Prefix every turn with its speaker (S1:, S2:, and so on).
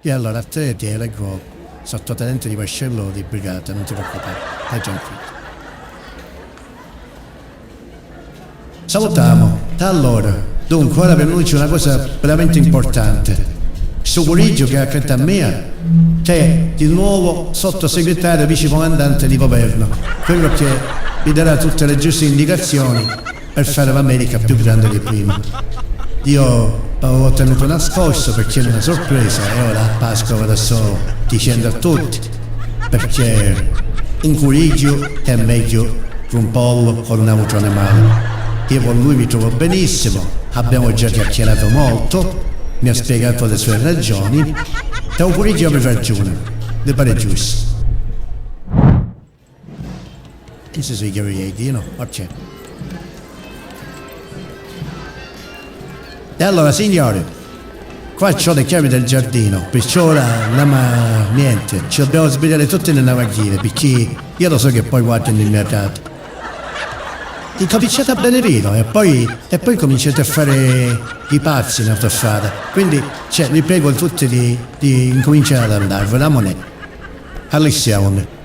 S1: E allora a te ti eleggo sottotenente di vascello di brigata, non ti preoccupare, hai già finito. Salutiamo. Allora, dunque, ora per noi c'è una cosa veramente importante. Sto pomeriggio che accanto a me c'è il nuovo sottosegretario vicecomandante di governo, quello che vi darà tutte le giuste indicazioni per fare l'America più grande di prima. Io avevo tenuto nascosto perché era una sorpresa e ora a Pasqua ve lo sto dicendo a tutti, perché un curiglio è meglio che un pollo con un avuto male. Io con lui mi trovo benissimo, abbiamo già chiacchierato molto, mi ha spiegato le sue ragioni, e un curiglio aveva ragione, le pare giusto. Che si chiama no? Ok. E allora signori, qua c'ho le chiavi del giardino, perciò ora niente, ci dobbiamo sbrigare tutti nella macchina, perché io lo so che poi guardano il mercato. Incominciate a bere vino e poi cominciate a fare i pazzi in autostrada. Quindi, vi prego tutti di incominciare ad andare, ve la moneta. All'issiamo.